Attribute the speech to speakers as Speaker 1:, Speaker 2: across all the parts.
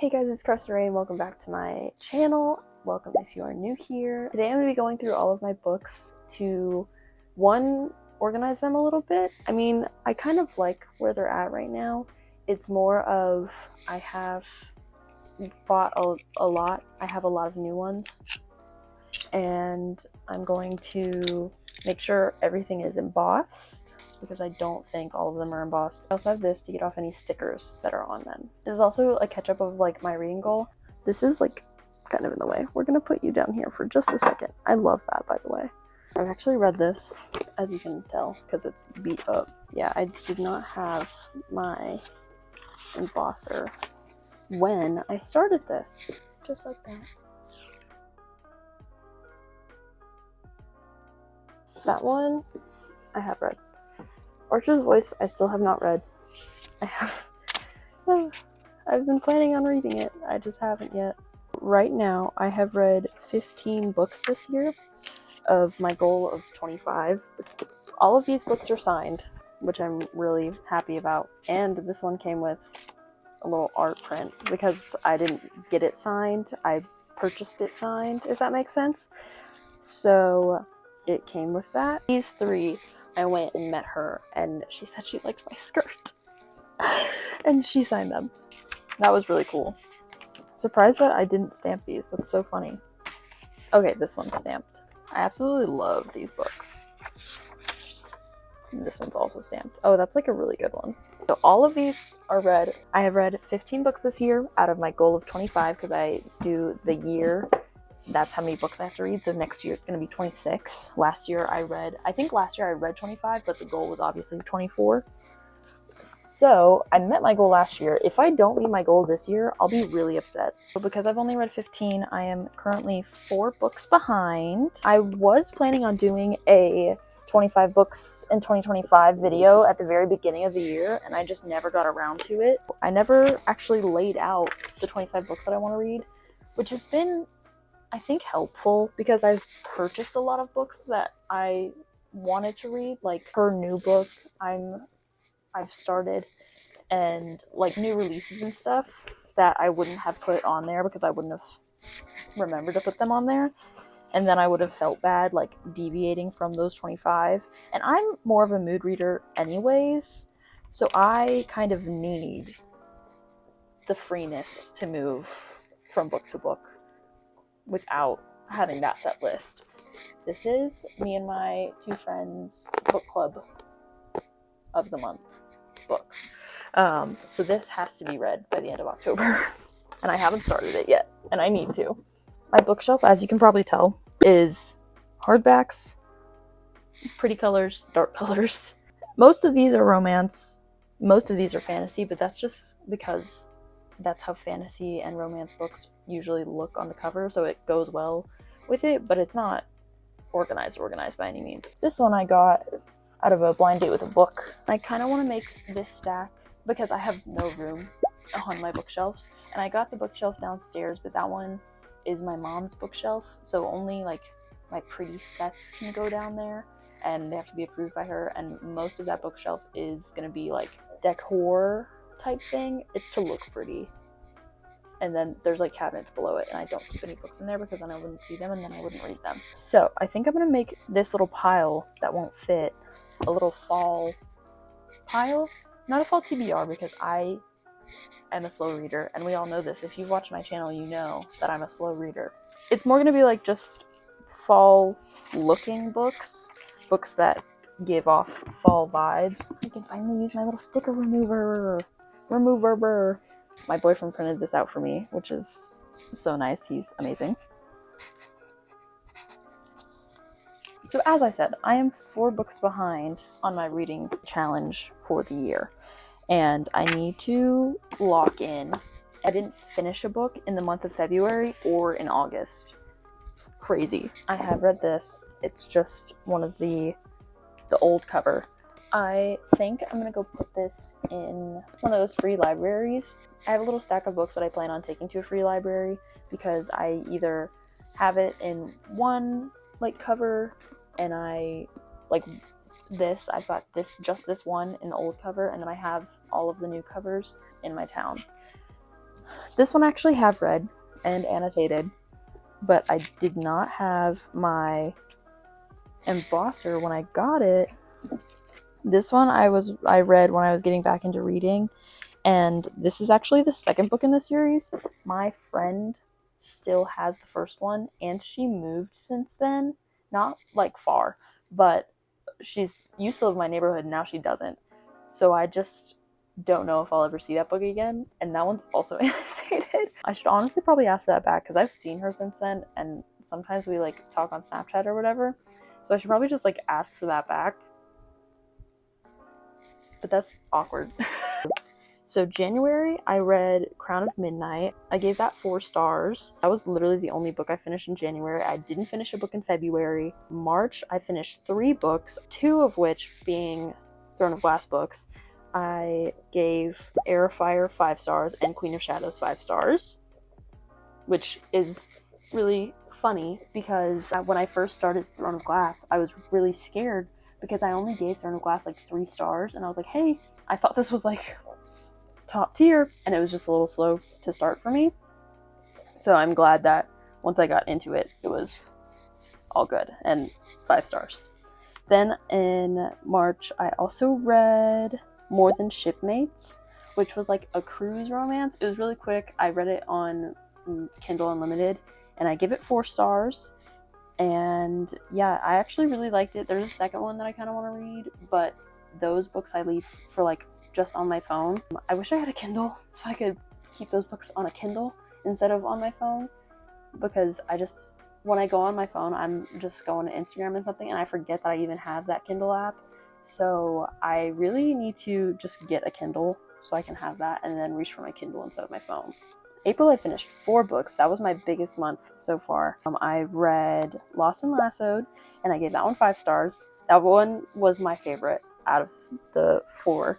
Speaker 1: Hey guys, it's karsyn and welcome back to my channel. Welcome if you are new here. Today I'm going to be going through all of my books to, one, organize them a little bit. I mean, I kind of like where they're at right now. It's more of, I have bought a lot. I have a lot of new ones. And I'm going to make sure everything is embossed because I don't think all of them are embossed. I also have this to get off any stickers that are on them. This is also a catch-up of like my reading goal. This is like kind of in the way. We're gonna put you down here for just a second. I love that, by the way. I've actually read this, as you can tell, because it's beat up. Yeah, I did not have my embosser when I started this, just like that. That one I have read. Archer's Voice I still have not read. I've been planning on reading it, I just haven't yet. Right now I have read 15 books this year of my goal of 25. All of these books are signed, which I'm really happy about. And this one came with a little art print because I didn't get it signed. I purchased it signed, if that makes sense. So it came with that. These three, I went and met her and she said she liked my skirt and she signed them. That was really cool. Surprised that I didn't stamp these. That's so funny. Okay, this one's stamped. I absolutely love these books. And this one's also stamped. Oh, that's like a really good one. So all of these are read. I have read 15 books this year out of my goal of 25 because I do the year. That's how many books I have to read. So next year it's going to be 26. I think last year I read 25, but the goal was obviously 24. So I met my goal last year. If I don't meet my goal this year, I'll be really upset. So because I've only read 15, I am currently 4 books behind. I was planning on doing a 25 books in 2025 video at the very beginning of the year, and I just never got around to it. I never actually laid out the 25 books that I want to read, which has been, I think, helpful because I've purchased a lot of books that I wanted to read, like her new book I've started, and like new releases and stuff that I wouldn't have put on there because I wouldn't have remembered to put them on there, and then I would have felt bad like deviating from those 25. And I'm more of a mood reader anyways, so I kind of need the freeness to move from book to book without having that set list. This is me and my 2 friends book club of the month book. So this has to be read by the end of October. And I haven't started it yet, and I need to. My bookshelf, as you can probably tell, is hardbacks, pretty colors, dark colors. Most of these are romance, most of these are fantasy, but that's just because that's how fantasy and romance books usually look on the cover, so it goes well with it, but it's not organized by any means. This one I got out of a blind date with a book. I kind of want to make this stack because I have no room on my bookshelves, and I got the bookshelf downstairs, but that one is my mom's bookshelf, so only like my pretty sets can go down there, and they have to be approved by her, and most of that bookshelf is going to be like decor type thing. It's to look pretty. And then there's like cabinets below it, and I don't keep any books in there because then I wouldn't see them and then I wouldn't read them. So I think I'm gonna make this little pile that won't fit a little fall pile. Not a fall TBR because I am a slow reader, and we all know this. If you've watched my channel, you know that I'm a slow reader. It's more gonna be like just fall looking books that give off fall vibes. I can finally use my little sticker remover. My boyfriend printed this out for me, which is so nice. He's amazing. So as I said, I am 4 books behind on my reading challenge for the year, and I need to lock in. I didn't finish a book in the month of February or in August. Crazy. I have read this. It's just one of the old cover. I think I'm gonna go put this in one of those free libraries. I have a little stack of books that I plan on taking to a free library because I either have it in one like cover, and I like this. I've got just this one in the old cover, and then I have all of the new covers in my town. This one I actually have read and annotated, but I did not have my embosser when I got it. This one I read when I was getting back into reading, and this is actually the second book in the series. My friend still has the first one, and she moved since then. Not like far, but she's used to live in my neighborhood, and now she doesn't. So I just don't know if I'll ever see that book again. And that one's also annotated. I should honestly probably ask for that back because I've seen her since then, and sometimes we like talk on Snapchat or whatever. So I should probably just like ask for that back. But that's awkward. So January, I read Crown of Midnight. I gave that 4 stars. That was literally the only book I finished in January. I didn't finish a book in February. March, I finished 3 books, 2 of which being Throne of Glass books. I gave Heir of Fire 5 stars and Queen of Shadows 5 stars, which is really funny because when I first started Throne of Glass, I was really scared because I only gave Throne of Glass like 3 stars, and I was like, hey, I thought this was like top tier, and it was just a little slow to start for me. So I'm glad that once I got into it, it was all good and 5 stars. Then in March, I also read More Than Shipmates, which was like a cruise romance. It was really quick. I read it on Kindle Unlimited, and I give it 4 stars. And yeah, I actually really liked it. There's a second one that I kind of want to read, but those books I leave for like just on my phone. I wish I had a Kindle so I could keep those books on a Kindle instead of on my phone, because when I go on my phone, I'm just going to Instagram and something, and I forget that I even have that Kindle app. So I really need to just get a Kindle so I can have that and then reach for my Kindle instead of my phone. April, I finished 4 books. That was my biggest month so far. I read Lost and Lassoed, and I gave that one 5 stars. That one was my favorite out of the 4.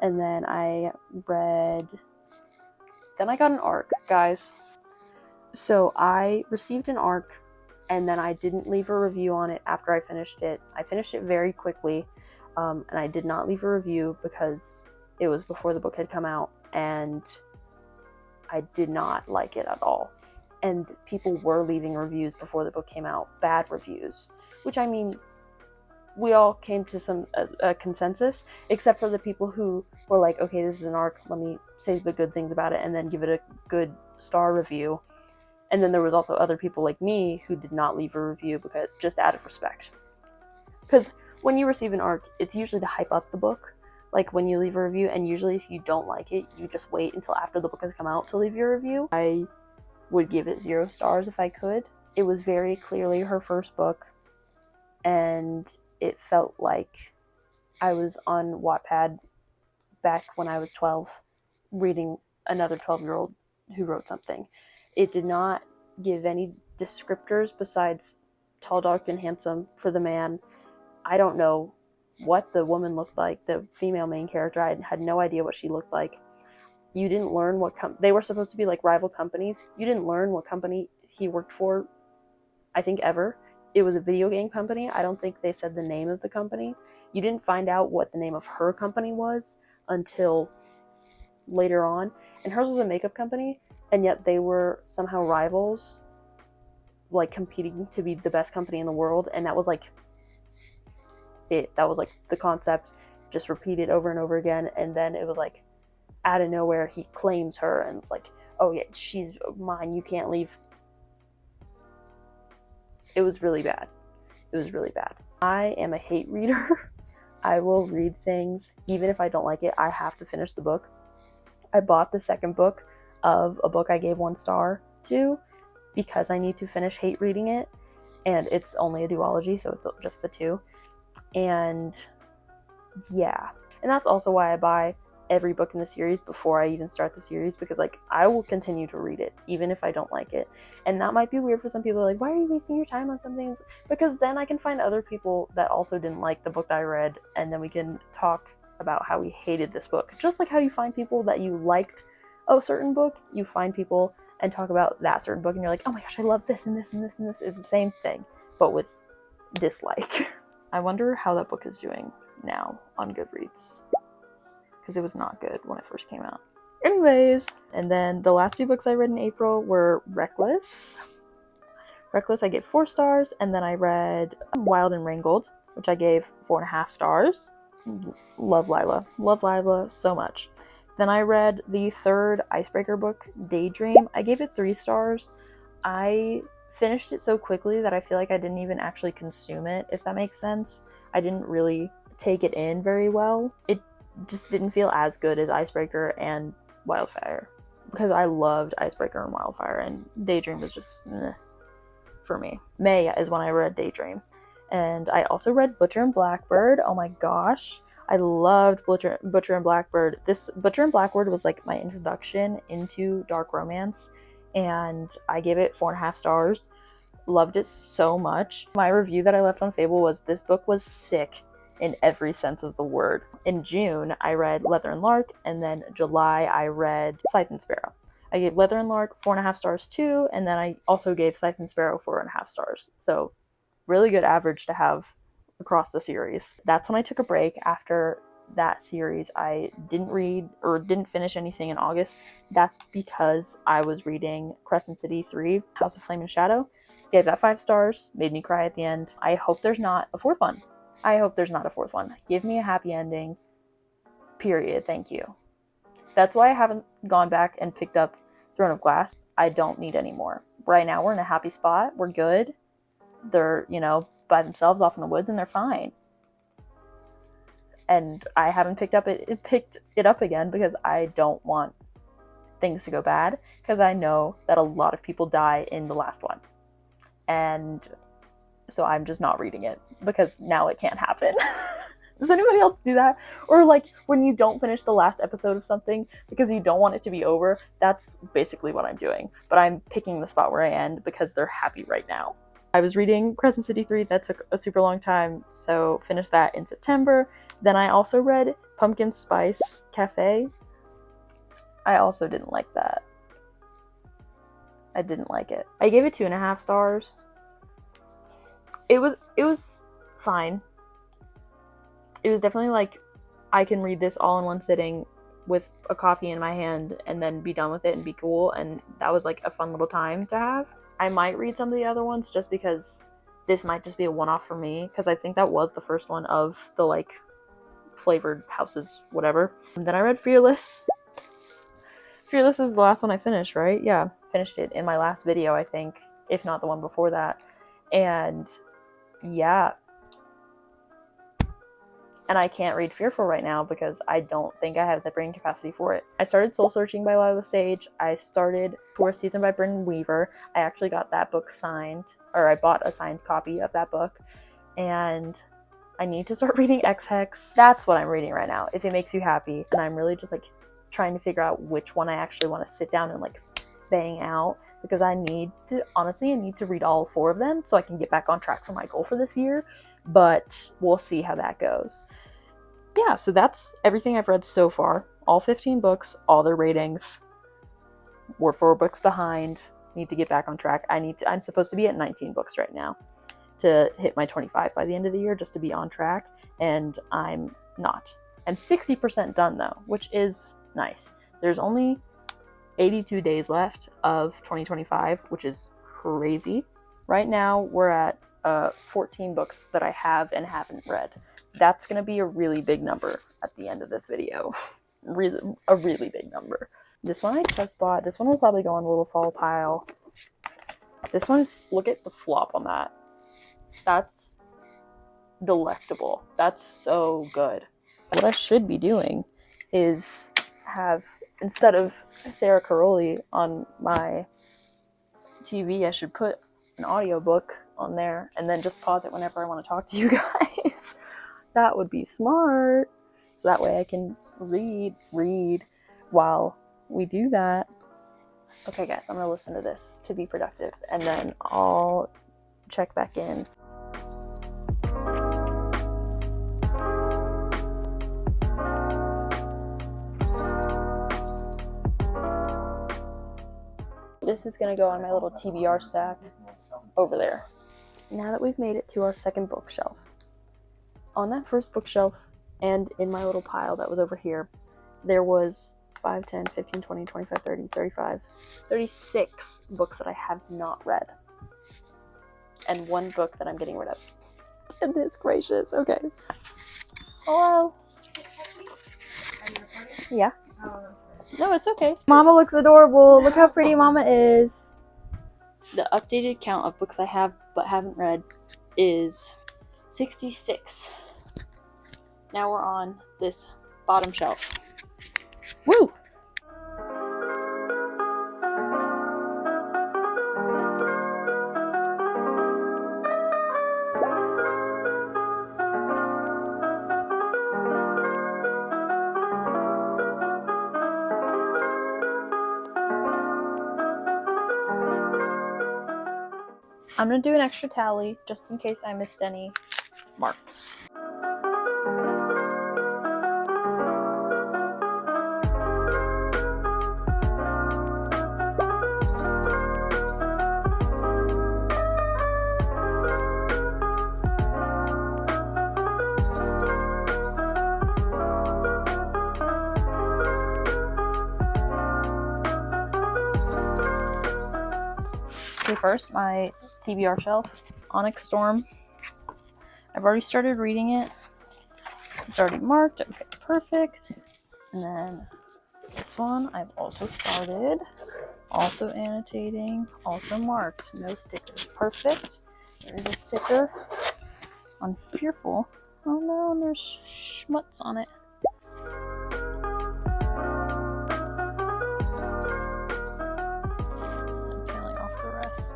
Speaker 1: And then I got an ARC, guys. So I received an ARC, and then I didn't leave a review on it after I finished it. I finished it very quickly, and I did not leave a review because it was before the book had come out, and I did not like it at all. And people were leaving reviews before the book came out, bad reviews, which, I mean, we all came to a consensus, except for the people who were like, okay, this is an ARC, let me say the good things about it and then give it a good star review. And then there was also other people like me who did not leave a review because just out of respect. Because when you receive an ARC, it's usually to hype up the book, like when you leave a review, and usually if you don't like it, you just wait until after the book has come out to leave your review. I would give it 0 stars if I could. It was very clearly her first book, and it felt like I was on Wattpad back when I was 12, reading another 12-year-old who wrote something. It did not give any descriptors besides tall, dark, and handsome for the man. I don't know what the woman looked like, the female main character. I had no idea what she looked like. You didn't learn what they were supposed to be like rival companies. You didn't learn what company he worked for, I think, ever. It was a video game company. I don't think they said the name of the company. You didn't find out what the name of her company was until later on. And hers was a makeup company, and yet they were somehow rivals, like competing to be the best company in the world. And that was like the concept, just repeated over and over again. And then it was like out of nowhere he claims her, and it's like, oh yeah, she's mine, you can't leave. It was really bad. I am a hate reader. I will read things even if I don't like it. I have to finish the book. I bought the second book of a book I gave 1 star to because I need to finish hate reading it, and it's only a duology, so it's just the 2. And yeah, and that's also why I buy every book in the series before I even start the series, because like I will continue to read it even if I don't like it. And that might be weird for some people, like, why are you wasting your time on something? Because then I can find other people that also didn't like the book that I read, and then we can talk about how we hated this book. Just like how you find people that you liked a certain book, you find people and talk about that certain book, and you're like, oh my gosh, I love this and this and this and this. Is the same thing, but with dislike. I wonder how that book is doing now on Goodreads, because it was not good when it first came out. Anyways, and then the last 2 books I read in April were Reckless. Reckless I gave 4 stars, and then I read Wild and Wrangled, which I gave 4.5 stars. Love Lila so much. Then I read the 3rd icebreaker book, Daydream. I gave it 3 stars. I finished it so quickly that I feel like I didn't even actually consume it, if that makes sense. I didn't really take it in very well. It just didn't feel as good as Icebreaker and Wildfire, because I loved Icebreaker and Wildfire, and Daydream was just for me. May is when I read Daydream. And I also read Butcher and Blackbird. Oh my gosh, I loved Butcher and Blackbird. This Butcher and Blackbird was like my introduction into dark romance, and I gave it 4.5 stars. Loved it so much. My review that I left on Fable was, this book was sick in every sense of the word. In June, I read Leather and Lark, and then July, I read Scythe and Sparrow. I gave Leather and Lark 4.5 stars too, and then I also gave Scythe and Sparrow 4.5 stars. So really good average to have across the series. That's when I took a break. After that series, I didn't read or didn't finish anything in August. That's because I was reading Crescent City 3, House of Flame and Shadow. Gave that 5 stars, made me cry at the end. I hope there's not a 4th one. Give me a happy ending, period, thank you. That's why I haven't gone back and picked up Throne of Glass. I don't need any more. Right now we're in a happy spot, we're good. They're, by themselves off in the woods, and they're fine. And I haven't picked it up again because I don't want things to go bad, because I know that a lot of people die in the last one. And so I'm just not reading it, because now it can't happen. Does anybody else do that? Or like when you don't finish the last episode of something because you don't want it to be over? That's basically what I'm doing. But I'm picking the spot where I end because they're happy right now. I was reading Crescent City 3. That took a super long time, so finished that in September. Then I also read Pumpkin Spice Cafe. I also didn't like that. I didn't like it. I gave it 2.5 stars. It was fine. It was definitely like, I can read this all in one sitting with a coffee in my hand and then be done with it and be cool, and that was like a fun little time to have. I might read some of the other ones just because this might just be a one-off for me, because I think that was the first one of the like flavored houses, whatever. And then I read Fearless. Fearless is the last one I finished, right? Yeah, finished it in my last video, I think, if not the one before that. And yeah. And I can't read Fearful right now because I don't think I have the brain capacity for it. I started Soul Searching by Lila Sage. I started Fourth Season by Brendan Weaver. I actually got that book signed, or I bought a signed copy of that book. And I need to start reading X-Hex. That's what I'm reading right now, if it makes you happy. And I'm really just like trying to figure out which one I actually want to sit down and like bang out, because I need to read all 4 of them so I can get back on track for my goal for this year. But we'll see how that goes. Yeah, so that's everything I've read so far. All 15 books, all their ratings. We're 4 books behind. Need to get back on track. I'm supposed to be at 19 books right now to hit my 25 by the end of the year, just to be on track, and I'm not. I'm 60% done though, which is nice. There's only 82 days left of 2025, which is crazy. Right now we're at 14 books that I have and haven't read. That's gonna be a really big number at the end of this video. A really big number. This one I just bought. This one will probably go on a little fall pile. This one's, look at the flop on that. That's delectable. That's so good. What I should be doing is have, instead of Sarah Caroli on my TV, I should put an audiobook on there and then just pause it whenever I want to talk to you guys. That would be smart. So that way I can read while we do that. Okay guys, I'm gonna listen to this to be productive, and then I'll check back in. This is gonna go on my little TBR stack over there. Now that we've made it to our second bookshelf, on that first bookshelf and in my little pile that was over here, there was 5, 10, 15, 20, 25, 30, 35, 36 books that I have not read. And 1 book that I'm getting rid of. Goodness gracious. Okay. Hello. Yeah. No, it's okay. Mama looks adorable. Look how pretty Mama is. The updated count of books I have but haven't read is 66. Now we're on this bottom shelf. Woo! I'm gonna do an extra tally just in case I missed any marks. Okay, first, my TBR shelf, Onyx Storm. I've already started reading it. It's already marked. Okay, perfect. And then this one I've also started. Also annotating. Also marked. No stickers. Perfect. There is a sticker on Fearful. Oh no, and there's schmutz on it. I'm peeling off the rest.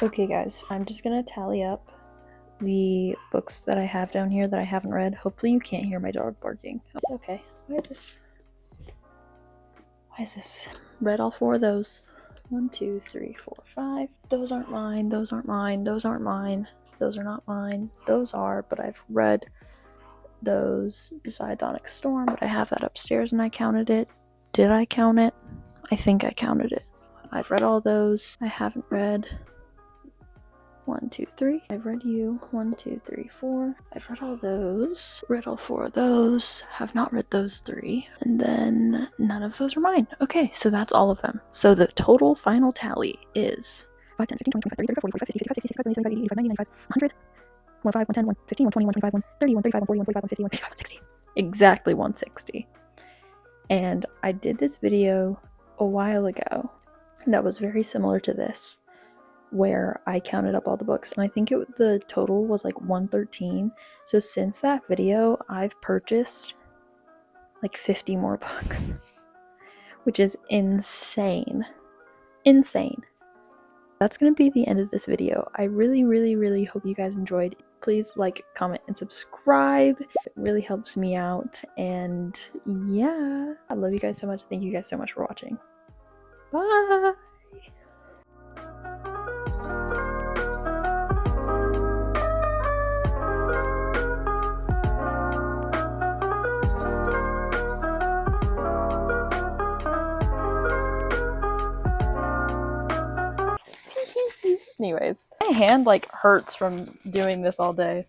Speaker 1: Okay guys, I'm just gonna tally up the books that I have down here that I haven't read. Hopefully you can't hear my dog barking. It's okay. Why is this? Read all 4 of those. 1, 2, 3, 4, 5. Those aren't mine, those aren't mine, those aren't mine. Those are not mine. Those are, but I've read those besides Onyx Storm, but I have that upstairs and I counted it. Did I count it? I think I counted it. I've read all those. I haven't read 1, 2, 3. I've read you. 1, 2, 3, 4. I've read all those. Read all 4 of those. Have not read those 3. And then none of those are mine. Okay, so that's all of them. So the total final tally is 5, 10, 15, 20, 25, 30, 35, 40, 45, 50, 55, 60, 65, 70, 75, 80, 85, 90, 95, 100, 105, 110, 115, 120, 125, 130, 135, 140, 145, 150, 155, 160. Exactly 160. And I did this video a while ago that was very similar to this, where I counted up all the books, and I think the total was like 113. So since that video, I've purchased like 50 more books, which is insane. Insane. That's gonna be the end of this video. I really hope you guys enjoyed. Please like, comment, and subscribe. It really helps me out, and yeah, I love you guys so much. Thank you guys so much for watching. Bye. Anyways, my hand like hurts from doing this all day.